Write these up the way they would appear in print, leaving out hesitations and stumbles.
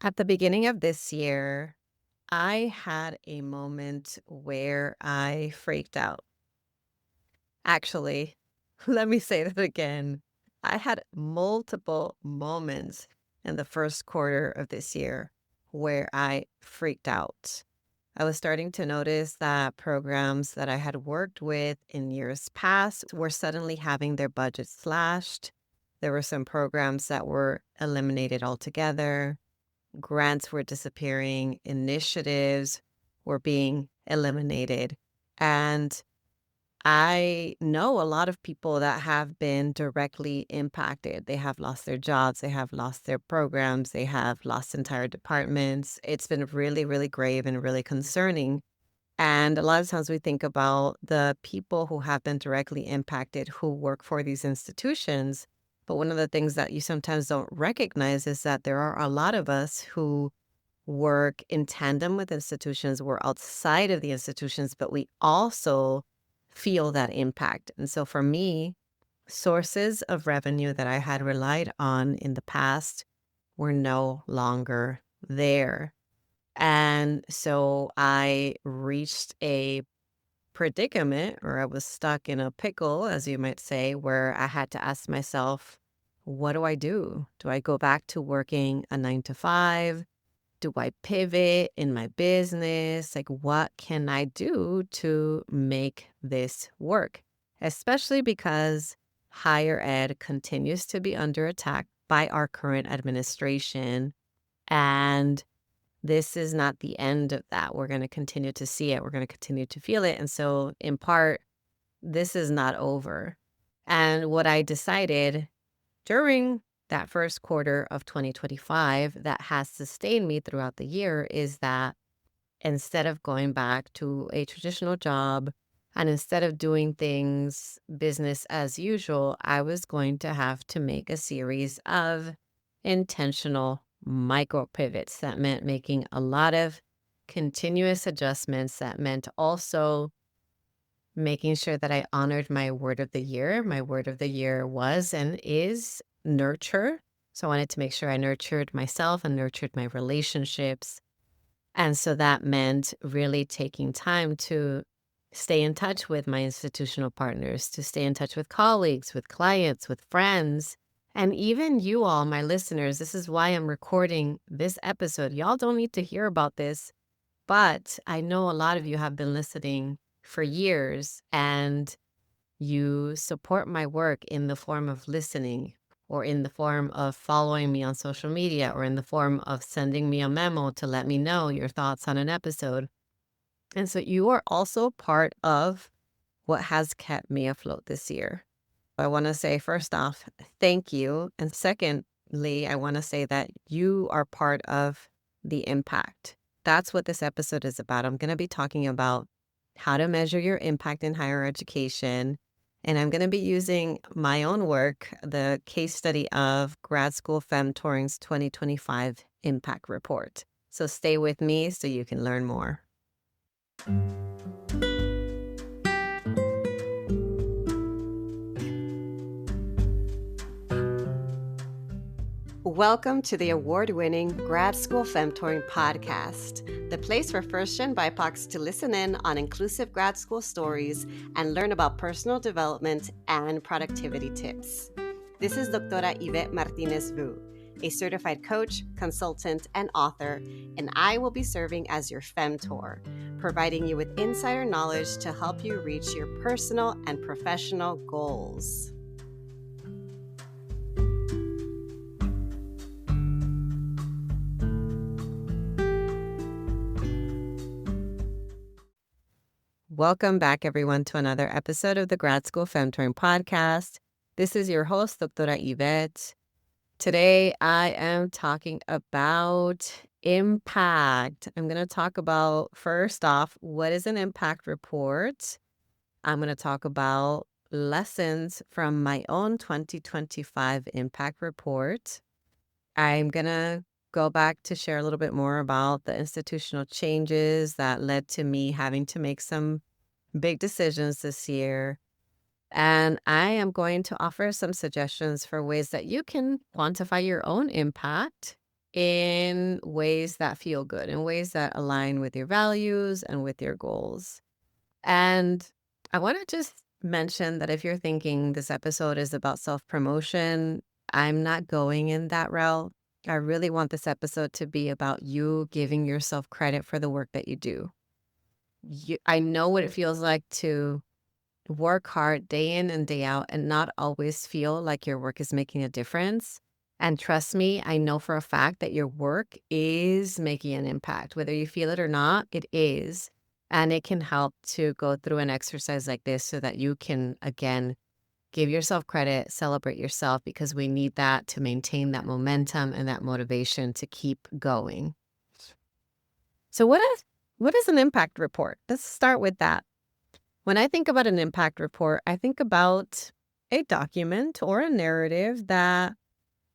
At the beginning of this year, I had a moment where I freaked out. Actually, let me say that again. I had multiple moments in the first quarter of this year where I freaked out. I was starting to notice that programs that I had worked with in years past were suddenly having their budgets slashed. There were some programs that were eliminated altogether. Grants were disappearing, initiatives were being eliminated. And I know a lot of people that have been directly impacted. They have lost their jobs, they have lost their programs, they have lost entire departments. It's been really, really grave and really concerning. And a lot of times we think about the people who have been directly impacted who work for these institutions. But one of the things that you sometimes don't recognize is that there are a lot of us who work in tandem with institutions. We're outside of the institutions, but we also feel that impact. And so for me, sources of revenue that I had relied on in the past were no longer there. And so I reached a predicament, or I was stuck in a pickle, as you might say, where I had to ask myself, what do I do? Do I go back to working a 9 to 5? Do I pivot in my business? Like, what can I do to make this work? Especially because higher ed continues to be under attack by our current administration. And this is not the end of that. We're going to continue to see it. We're going to continue to feel it. And so, in part, this is not over. And what I decided during that first quarter of 2025 that has sustained me throughout the year is that instead of going back to a traditional job and instead of doing things business as usual, I was going to have to make a series of intentional micro pivots. That meant making a lot of continuous adjustments. That meant also making sure that I honored my word of the year. My word of the year was and is nurture. So I wanted to make sure I nurtured myself and nurtured my relationships. And so that meant really taking time to stay in touch with my institutional partners, to stay in touch with colleagues, with clients, with friends, and even you all, my listeners. This is why I'm recording this episode. Y'all don't need to hear about this, but I know a lot of you have been listening for years and you support my work in the form of listening or in the form of following me on social media or in the form of sending me a memo to let me know your thoughts on an episode. And so you are also part of what has kept me afloat this year. I want to say, first off, thank you. And secondly, I want to say that you are part of the impact. That's what this episode is about. I'm going to be talking about how to measure your impact in higher education. And I'm going to be using my own work, the case study of Grad School Femtoring's 2025 Impact Report. So stay with me so you can learn more. Welcome to the award-winning Grad School Femtoring Podcast, the place for first-gen BIPOCs to listen in on inclusive grad school stories and learn about personal development and productivity tips. This is Doctora Yvette Martinez-Vu, a certified coach, consultant, and author, and I will be serving as your Femtor, providing you with insider knowledge to help you reach your personal and professional goals. Welcome back, everyone, to another episode of the Grad School Femtoring Podcast. This is your host, Doctora Yvette. Today, I am talking about impact. I'm going to talk about, first off, what is an impact report? I'm going to talk about lessons from my own 2025 impact report. I'm going to go back to share a little bit more about the institutional changes that led to me having to make some big decisions this year. And I am going to offer some suggestions for ways that you can quantify your own impact in ways that feel good, in ways that align with your values and with your goals. And I want to just mention that if you're thinking this episode is about self promotion, I'm not going in that route. I really want this episode to be about you giving yourself credit for the work that you do. I know what it feels like to work hard day in and day out and not always feel like your work is making a difference. And trust me, I know for a fact that your work is making an impact. Whether you feel it or not, it is. And it can help to go through an exercise like this so that you can, again, give yourself credit, celebrate yourself, because we need that to maintain that momentum and that motivation to keep going. So what is an impact report? Let's start with that. When I think about an impact report, I think about a document or a narrative that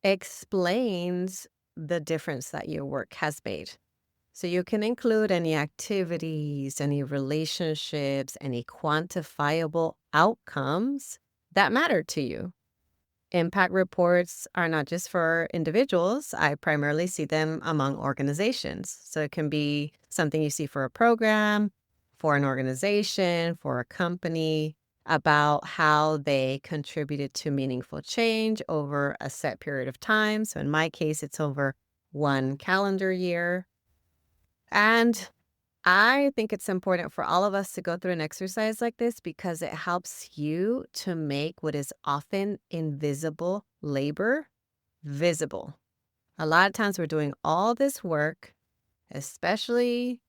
explains the difference that your work has made. So you can include any activities, any relationships, any quantifiable outcomes that matter to you. Impact reports are not just for individuals. I primarily see them among organizations. So it can be something you see for a program, for an organization, for a company, about how they contributed to meaningful change over a set period of time. So in my case, it's over 1 calendar year. And I think it's important for all of us to go through an exercise like this because it helps you to make what is often invisible labor visible. A lot of times we're doing all this work, especially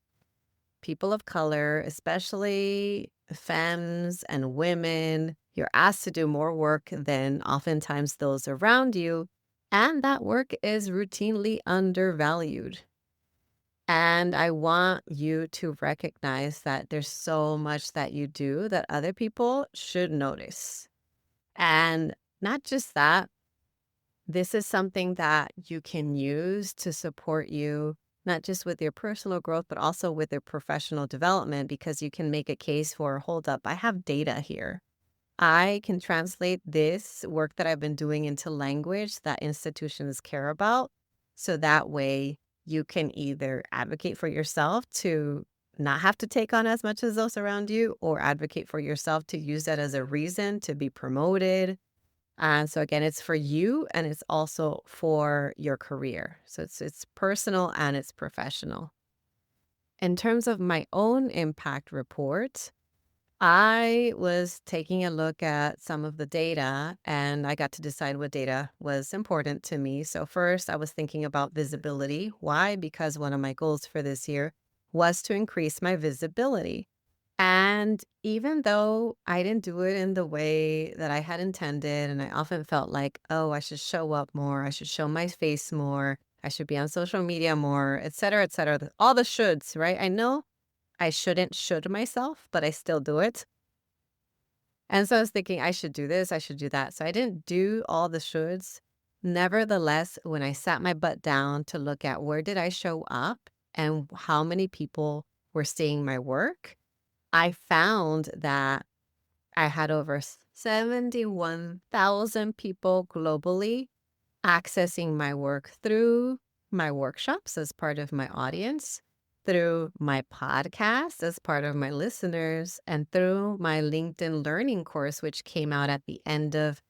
people of color, especially femmes and women. You're asked to do more work than oftentimes those around you, and that work is routinely undervalued. And I want you to recognize that there's so much that you do that other people should notice. And not just that, this is something that you can use to support you, not just with your personal growth, but also with your professional development, because you can make a case for, hold up, I have data here. I can translate this work that I've been doing into language that institutions care about. So that way you can either advocate for yourself to not have to take on as much as those around you, or advocate for yourself to use that as a reason to be promoted. And so again, it's for you and it's also for your career. So it's personal and it's professional. In terms of my own impact report, I was taking a look at some of the data and I got to decide what data was important to me. So first, I was thinking about visibility. Why? Because one of my goals for this year was to increase my visibility. And even though I didn't do it in the way that I had intended, and I often felt like, oh, I should show up more, I should show my face more, I should be on social media more, et cetera, all the shoulds, right? I know I shouldn't should myself, but I still do it. And so I was thinking, I should do this, I should do that. So I didn't do all the shoulds. Nevertheless, when I sat my butt down to look at where did I show up and how many people were seeing my work, I found that I had over 71,000 people globally accessing my work through my workshops as part of my audience, through my podcast as part of my listeners, and through my LinkedIn Learning course, which came out at the end of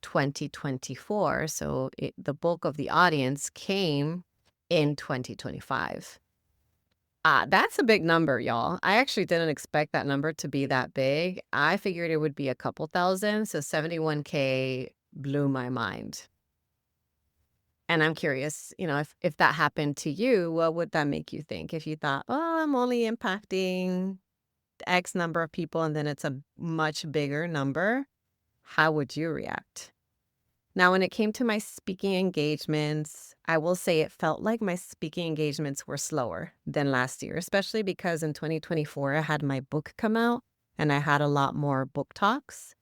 2024. So the bulk of the audience came in 2025. That's a big number, y'all. I actually didn't expect that number to be that big. I figured it would be a couple thousand. So 71K blew my mind. And I'm curious, if that happened to you, what would that make you think? If you thought, oh, I'm only impacting X number of people and then it's a much bigger number, how would you react? Now, when it came to my speaking engagements, I will say it felt like my speaking engagements were slower than last year, especially because in 2024, I had my book come out and I had a lot more book talks.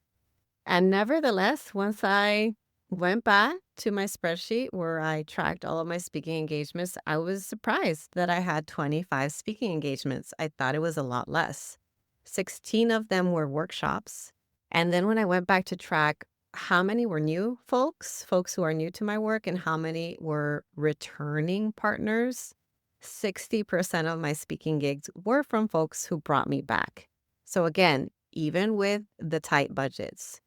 And nevertheless, once I went back to my spreadsheet where I tracked all of my speaking engagements, I was surprised that I had 25 speaking engagements. I thought it was a lot less. 16 of them were workshops. And then when I went back to track how many were new folks who are new to my work, and how many were returning partners. 60% of my speaking gigs were from folks who brought me back. So again, even with the tight budgets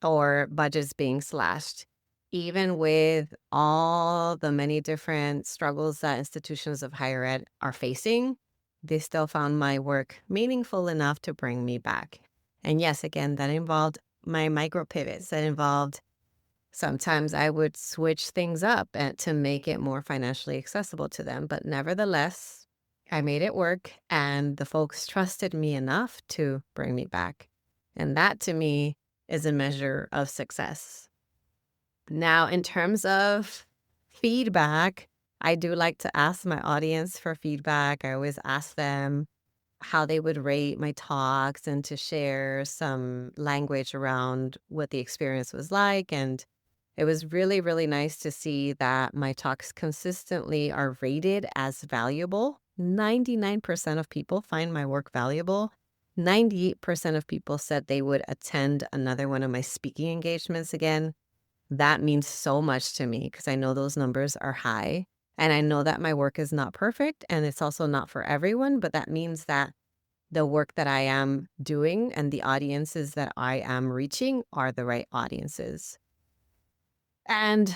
or budgets being slashed, even with all the many different struggles that institutions of higher ed are facing, they still found my work meaningful enough to bring me back. And yes, again, that involved my micro pivots. That involved sometimes I would switch things up and to make it more financially accessible to them. But nevertheless, I made it work, and the folks trusted me enough to bring me back. And that to me is a measure of success. Now, in terms of feedback, I do like to ask my audience for feedback. I always ask them how they would rate my talks and to share some language around what the experience was like. And it was really, really nice to see that my talks consistently are rated as valuable. 99% of people find my work valuable. 98% of people said they would attend another one of my speaking engagements again. That means so much to me because I know those numbers are high. And I know that my work is not perfect and it's also not for everyone, but that means that the work that I am doing and the audiences that I am reaching are the right audiences. And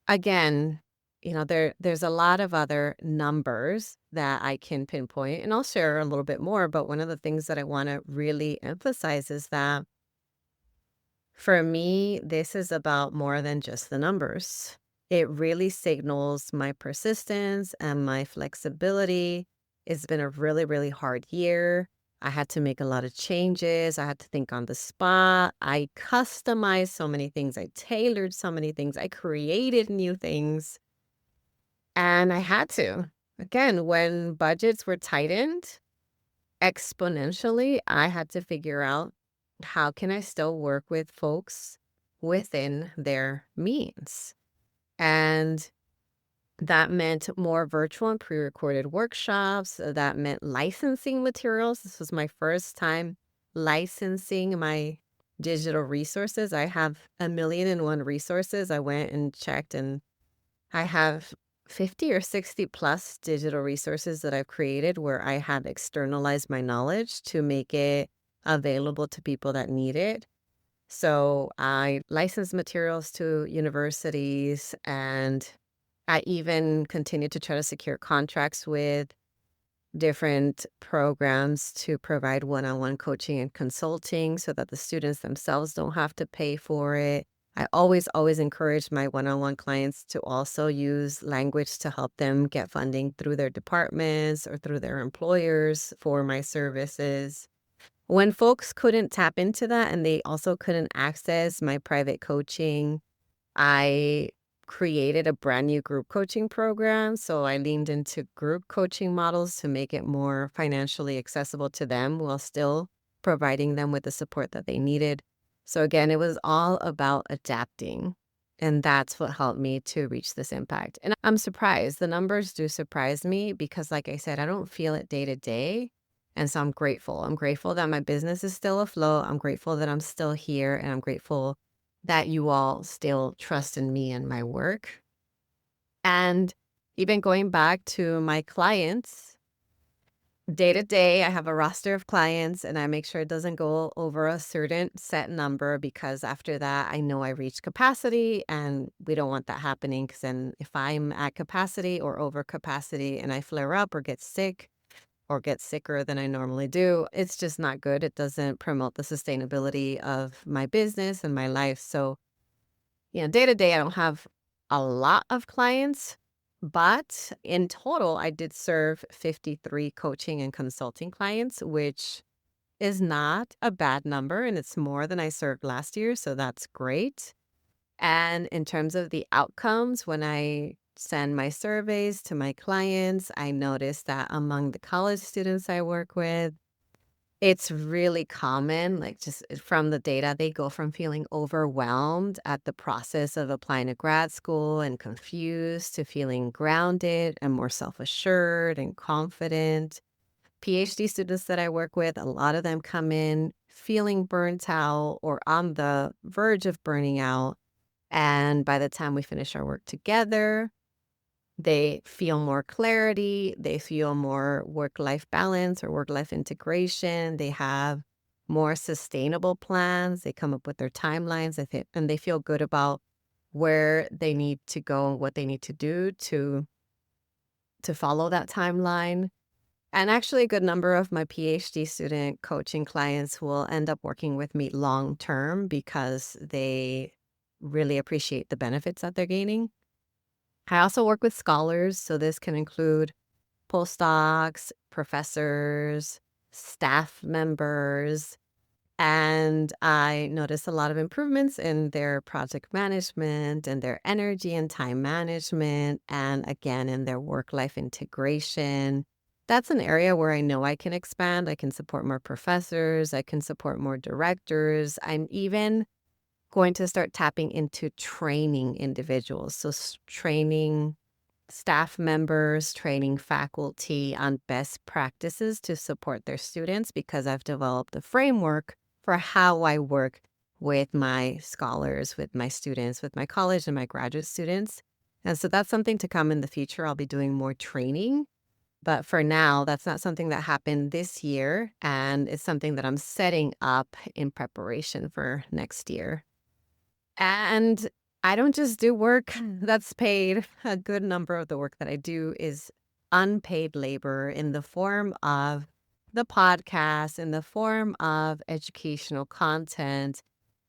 again, there's a lot of other numbers that I can pinpoint, and I'll share a little bit more. But one of the things that I want to really emphasize is that for me, this is about more than just the numbers. It really signals my persistence and my flexibility. It's been a really, really hard year. I had to make a lot of changes. I had to think on the spot. I customized so many things. I tailored so many things. I created new things. And I had to. Again, when budgets were tightened exponentially, I had to figure out how can I still work with folks within their means. And that meant more virtual and pre-recorded workshops. That meant licensing materials. This was my first time licensing my digital resources. I have 1,000,001 resources. I went and checked, and I have 50 or 60 plus digital resources that I've created where I have externalized my knowledge to make it available to people that need it. So I license materials to universities, and I even continue to try to secure contracts with different programs to provide one-on-one coaching and consulting so that the students themselves don't have to pay for it. I always encourage my one-on-one clients to also use language to help them get funding through their departments or through their employers for my services. When folks couldn't tap into that and they also couldn't access my private coaching, I created a brand new group coaching program. So I leaned into group coaching models to make it more financially accessible to them while still providing them with the support that they needed. So again, it was all about adapting. And that's what helped me to reach this impact. And I'm surprised. The numbers do surprise me because, like I said, I don't feel it day to day. And so I'm grateful. I'm grateful that my business is still afloat. I'm grateful that I'm still here. And I'm grateful that you all still trust in me and my work. And even going back to my clients, day to day, I have a roster of clients and I make sure it doesn't go over a certain set number because after that, I know I reached capacity and we don't want that happening because then if I'm at capacity or over capacity and I flare up or get sick or get sicker than I normally do, it's just not good. It doesn't promote the sustainability of my business and my life. So, day to day, I don't have a lot of clients, but in total, I did serve 53 coaching and consulting clients, which is not a bad number. And it's more than I served last year. So that's great. And in terms of the outcomes, when I send my surveys to my clients, I noticed that among the college students I work with, it's really common, like just from the data, they go from feeling overwhelmed at the process of applying to grad school and confused to feeling grounded and more self-assured and confident. PhD students that I work with, a lot of them come in feeling burnt out or on the verge of burning out. And by the time we finish our work together, they feel more clarity, they feel more work-life balance or work-life integration, they have more sustainable plans, they come up with their timelines, and they feel good about where they need to go and what they need to do to follow that timeline. And actually, a good number of my PhD student coaching clients will end up working with me long term because they really appreciate the benefits that they're gaining. I also work with scholars, so this can include postdocs, professors, staff members, and I notice a lot of improvements in their project management and their energy and time management, and again, in their work-life integration. That's an area where I know I can expand. I can support more professors. I can support more directors. I'm even going to start tapping into training individuals. So training staff members, training faculty on best practices to support their students because I've developed a framework for how I work with my scholars, with my students, with my college and my graduate students. And so that's something to come in the future. I'll be doing more training. But for now, that's not something that happened this year. And it's something that I'm setting up in preparation for next year. And I don't just do work that's paid. A good number of the work that I do is unpaid labor in the form of the podcast, in the form of educational content.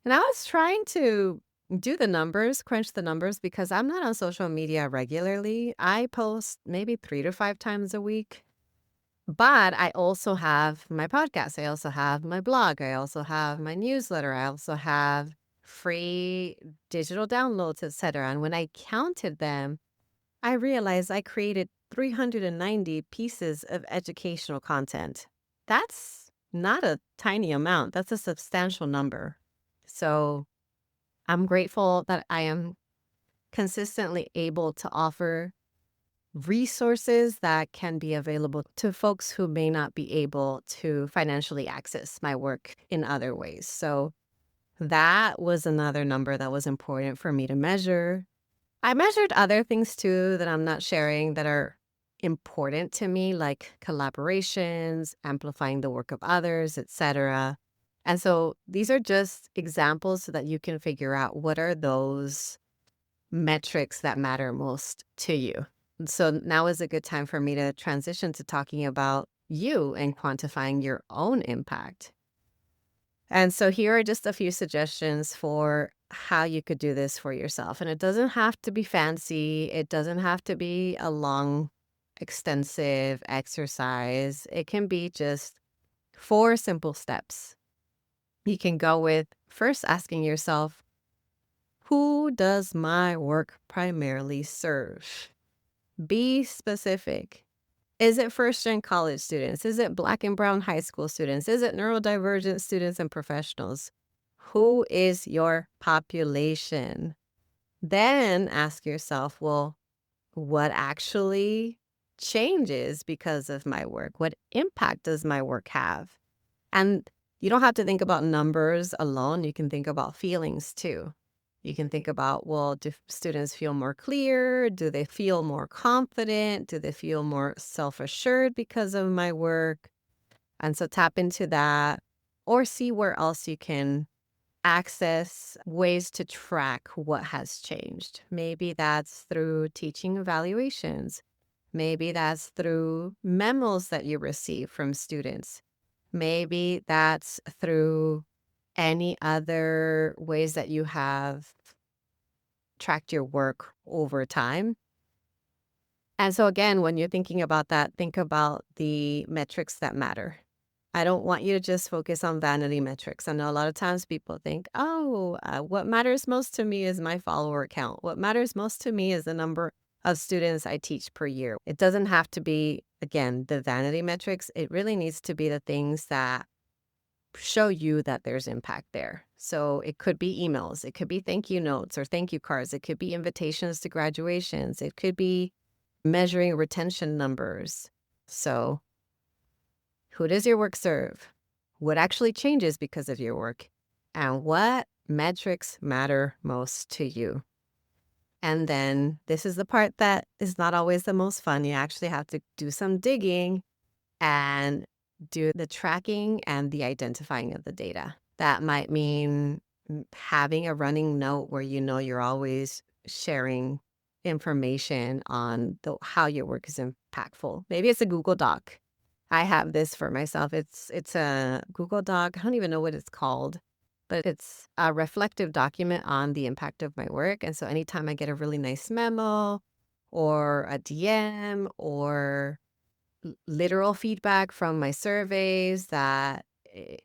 And I was trying to do the numbers, crunch the numbers, because I'm not on social media regularly. I post maybe 3 to 5 times a week. But I also have my podcast. I also have my blog. I also have my newsletter. I also have free digital downloads, etc. And when I counted them, I realized I created 390 pieces of educational content. That's not a tiny amount. That's a substantial number. So I'm grateful that I am consistently able to offer resources that can be available to folks who may not be able to financially access my work in other ways. So that was another number that was important for me to measure. I measured other things too that I'm not sharing that are important to me, like collaborations, amplifying the work of others, etc. And so these are just examples so that you can figure out what are those metrics that matter most to you. So now is a good time for me to transition to talking about you and quantifying your own impact. And so here are just a few suggestions for how you could do this for yourself. And it doesn't have to be fancy. It doesn't have to be a long, extensive exercise. It can be just 4 simple steps. You can go with first asking yourself, who does my work primarily serve? Be specific. Is it first-gen college students? Is it Black and brown high school students? Is it neurodivergent students and professionals? Who is your population? Then ask yourself, well, what actually changes because of my work? What impact does my work have? And you don't have to think about numbers alone. You can think about feelings too. You can think about, well, do students feel more clear? Do they feel more confident? Do they feel more self-assured because of my work? And so tap into that or see where else you can access ways to track what has changed. Maybe that's through teaching evaluations. Maybe that's through memos that you receive from students. Maybe that's through any other ways that you have tracked your work over time. And so again, when you're thinking about that, think about the metrics that matter. I don't want you to just focus on vanity metrics. I know a lot of times people think, oh, what matters most to me is my follower count. What matters most to me is the number of students I teach per year. It doesn't have to be, again, the vanity metrics. It really needs to be the things that show you that there's impact there. So it could be emails, it could be thank you notes or thank you cards, it could be invitations to graduations, it could be measuring retention numbers. So who does your work serve? what actually changes because of your work, and what metrics matter most to you. And then this is the part that is not always the most fun. You actually have to do some digging and do the tracking and the identifying of the data. That might mean having a running note where you know you're always sharing information on how your work is impactful. Maybe it's a Google Doc. I have this for myself. It's a Google Doc. I don't even know what it's called, but it's a reflective document on the impact of my work. And so anytime I get a really nice memo or a DM or literal feedback from my surveys that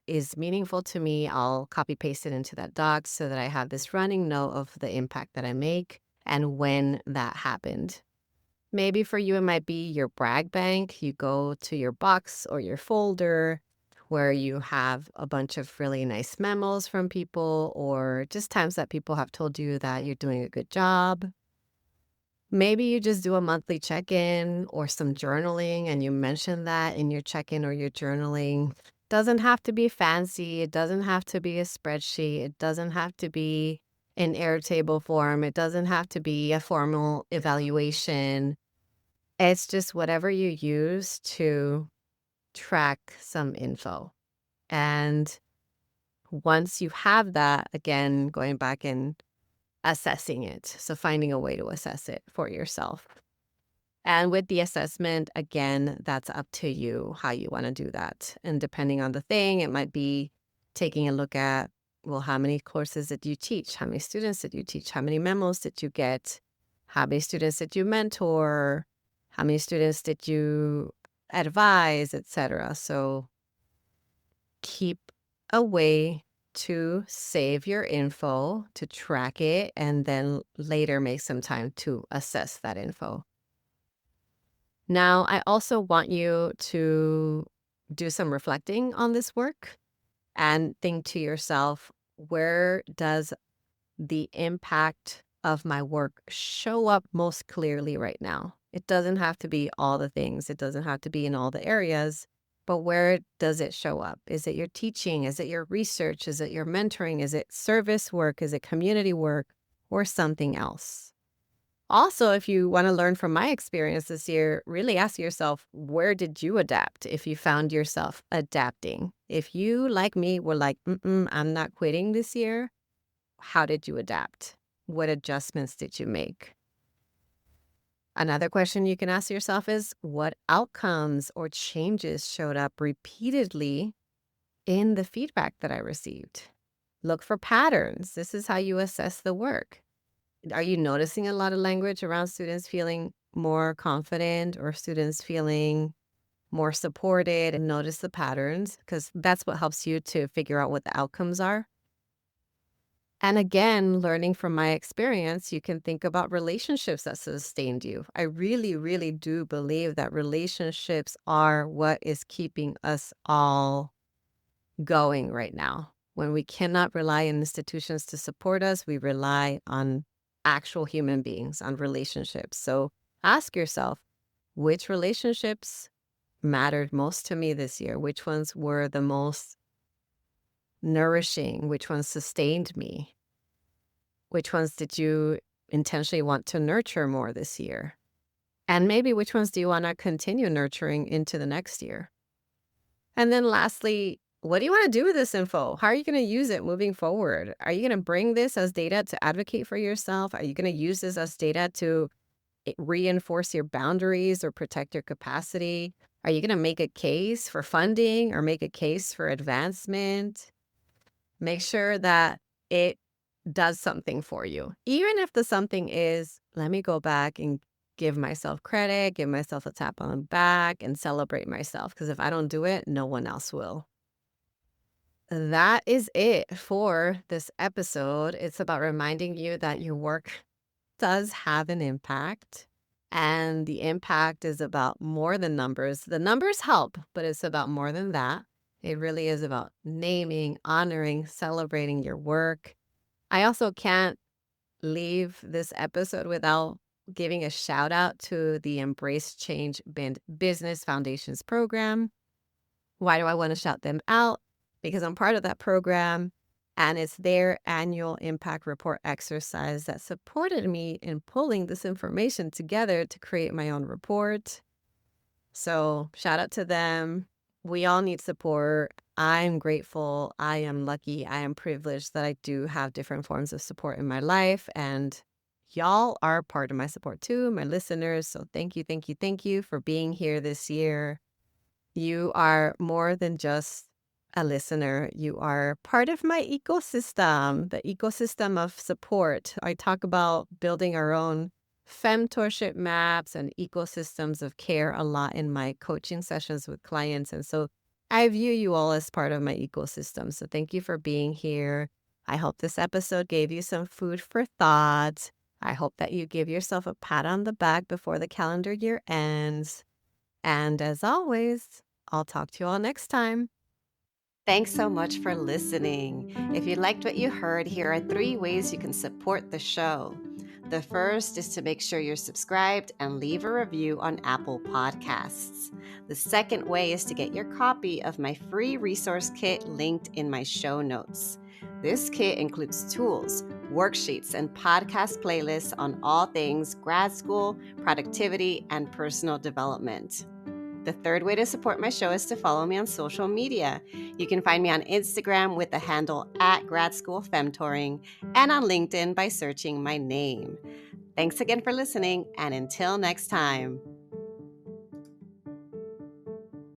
is meaningful to me, I'll copy paste it into that doc so that I have this running note of the impact that I make and when that happened. Maybe for you, it might be your brag bank. You go to your box or your folder where you have a bunch of really nice memos from people or just times that people have told you that you're doing a good job. Maybe you just do a monthly check-in or some journaling and you mention that in your check-in or your journaling. Doesn't have to be fancy. It doesn't have to be a spreadsheet. It doesn't have to be in Airtable form. It doesn't have to be a formal evaluation. It's just whatever you use to track some info. And once you have that, again, going back and assessing it. So finding a way to assess it for yourself. And with the assessment, again, that's up to you how you want to do that. And depending on the thing, it might be taking a look at, well, how many courses did you teach? How many students did you teach? How many memos did you get? How many students did you mentor? How many students did you advise, etc.? So keep a way to save your info, to track it, and then later make some time to assess that info. Now, I also want you to do some reflecting on this work and think to yourself, where does the impact of my work show up most clearly right now? It doesn't have to be all the things. It doesn't have to be in all the areas, but where does it show up? Is it your teaching? Is it your research? Is it your mentoring? Is it service work? Is it community work or something else? Also, if you want to learn from my experience this year, really ask yourself, where did you adapt if you found yourself adapting? If you, like me, were like, I'm not quitting this year, how did you adapt? What adjustments did you make? Another question you can ask yourself is, what outcomes or changes showed up repeatedly in the feedback that I received? Look for patterns. This is how you assess the work. Are you noticing a lot of language around students feeling more confident or students feeling more supported? And notice the patterns because that's what helps you to figure out what the outcomes are. And again, learning from my experience, you can think about relationships that sustained you. I really, really do believe that relationships are what is keeping us all going right now. When we cannot rely on institutions to support us, we rely on actual human beings, on relationships. So ask yourself, which relationships mattered most to me this year? Which ones were the most nourishing? Which ones sustained me? Which ones did you intentionally want to nurture more this year? And maybe which ones do you want to continue nurturing into the next year? And then lastly, what do you want to do with this info? How are you going to use it moving forward? Are you going to bring this as data to advocate for yourself? Are you going to use this as data to reinforce your boundaries or protect your capacity? Are you going to make a case for funding or make a case for advancement? Make sure that it does something for you. Even if the something is, let me go back and give myself credit, give myself a tap on the back and celebrate myself. Because if I don't do it, no one else will. That is it for this episode. It's about reminding you that your work does have an impact. And the impact is about more than numbers. The numbers help, but it's about more than that. It really is about naming, honoring, celebrating your work. I also can't leave this episode without giving a shout out to the Embrace Change Business Foundations program. Why do I want to shout them out? because I'm part of that program, and it's their annual impact report exercise that supported me in pulling this information together to create my own report. So shout out to them. We all need support. I'm grateful. I am lucky. I am privileged that I do have different forms of support in my life. And y'all are part of my support too, my listeners. So thank you, thank you, thank you for being here this year. You are more than just a listener. You are part of my ecosystem, the ecosystem of support. I talk about building our own femtorship maps and ecosystems of care a lot in my coaching sessions with clients. And so I view you all as part of my ecosystem. So thank you for being here. I hope this episode gave you some food for thought. I hope that you give yourself a pat on the back before the calendar year ends. And as always, I'll talk to you all next time. Thanks so much for listening. If you liked what you heard, here are 3 ways you can support the show. The first is to make sure you're subscribed and leave a review on Apple Podcasts. The second way is to get your copy of my free resource kit linked in my show notes. This kit includes tools, worksheets, and podcast playlists on all things grad school, productivity, and personal development. The third way to support my show is to follow me on social media. You can find me on Instagram with the handle @Grad School Femtoring and on LinkedIn by searching my name. Thanks again for listening, and until next time.